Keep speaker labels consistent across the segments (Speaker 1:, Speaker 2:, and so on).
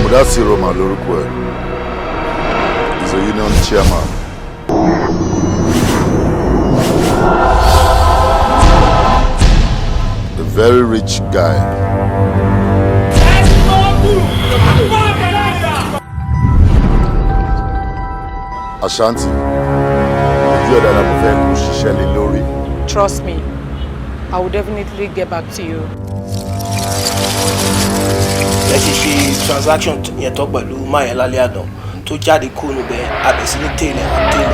Speaker 1: Amudasi Roma lórúkọ ẹ̀. He's a union chairman. A very rich guy. Ashanti, you are the one who ṣiṣẹ́ lé lórí.
Speaker 2: Trust me, I will definitely get back to you.
Speaker 3: Let's see transaction yẹn tó pẹ̀lú Máyẹ̀ lálẹ́ àná tó jáde kó níbẹ̀ abẹ̀sí ní tẹ́lẹ̀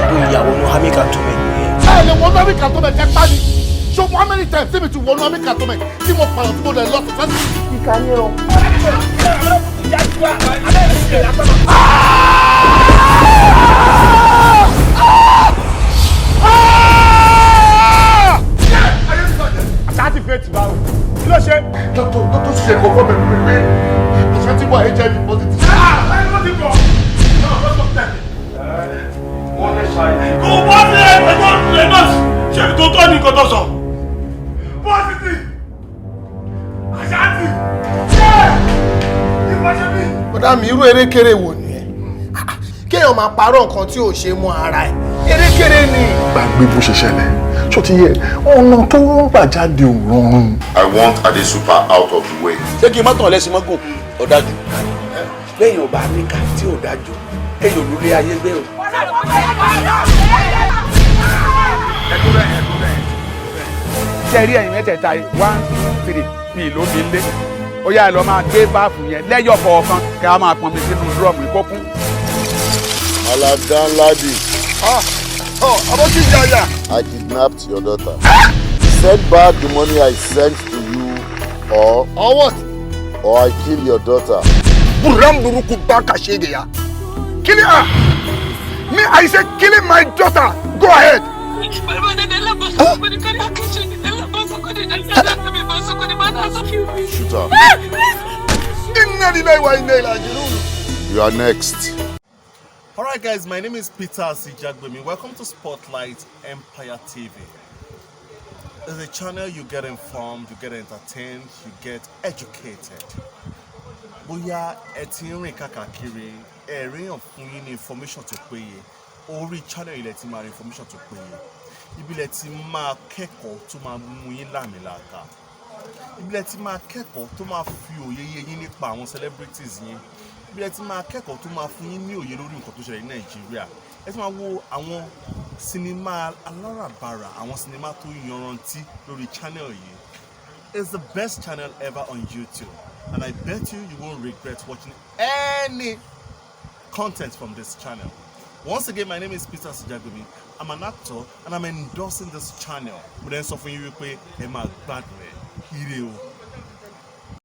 Speaker 3: lórí ìyàwó ní Hamika tó mẹ́ nìyẹn.
Speaker 4: Ẹ lè wọnú Hamika tó mẹ́ kẹ́pá ni. So how many times tí mi ti wọnú Hamika tó mẹ́ tí mo pààyàn tí mo lè lọ sọ́sẹ́ sí. Ìkànnì o. Àṣàtì fẹ́ẹ́ ti bá o. Kí ló ṣe? Dókítà ṣe kọ́kọ́ bẹ̀rẹ̀ pé Àṣàtì wà HIV positive. Ẹ ló ti bọ̀. Wọ́n lè ṣàyẹ̀. Kò wọ́n ní ẹgbẹ́ lè náà ṣe tó tọ́ ní nǹkan tó sọ. Positive. Àṣàtì. Ṣé ìwọ́ṣẹ́ mi? Bọ́dá mi irú erékeré wo ni ẹ? Kéèyàn máa parọ́ nǹkan tí ò ṣe mú ara ẹ̀. Erékeré ni.
Speaker 1: Gbàgbé bó ṣe ṣẹlẹ̀. Ṣó ti yẹ ọ̀nà tó ń gbà jáde ò rọrùn. I want Adesupa out of the way.
Speaker 5: Ṣé kí n má tàn lẹ́sìn mọ́gùn ọ̀dájú? Lẹ́yìn ọba Áfíríkà tí ò dájú, èyí olùlé ayé gbé o.
Speaker 6: Ṣé rí ẹ̀yin mẹ́tẹ̀ẹ̀ta yìí 1, 2, 3 mi ló mi lé? Ó yá ẹ lọ máa gbé báàfù yẹn lẹ́yọ̀ kọ̀ọ̀kan kí a máa pọn mi sínú dúrọ́ọ̀mù ìkókún.
Speaker 1: Aladan Ladi. I kidnapped your daughter. Send back the money I sent to you or
Speaker 4: what?
Speaker 1: Or I kill your daughter.
Speaker 4: Buram buruku baka shegeya. Kill her. Me, I said killing my daughter. Go ahead.
Speaker 1: Shoot her. You are next.
Speaker 7: Alright guys, my name is Peter Asijagbemi. Welcome to Spotlight Empire TV. It's a channel you get informed, you get entertained, you get educated. Bóyá ẹ ti ń rìn káàkiri, ẹ rí yàn fún yín ní information tó péye. Orí channel ilẹ̀ ti máa rí information tó péye. Ibi lẹ ti máa kẹ́kọ̀ọ́ tó máa mú yín láàmìlàaka. Ibi lẹ ti máa kẹ́kọ̀ọ́ tó máa fi òye yé yín nípa àwọn celebrities yín. Ibi lẹ ti máa kẹ́kọ̀ọ́ tó máa fún yín ní òye lórí nǹkan tó ṣẹlẹ̀ ní Nàìjíríà. Ẹ ti máa wo àwọn sinimá aláràbarà, àwọn sinimá tó yanrantí lórí channel yìí. It's the best channel ever on YouTube. And I bet you won't regret watching any content from this channel. Once again, my name is Peter Asijagbemi. I'm an actor and I'm endorsing this channel. Mo dẹ̀ ń sọ fún yín wípé ẹ máa gbádùn ẹ̀. Ire o.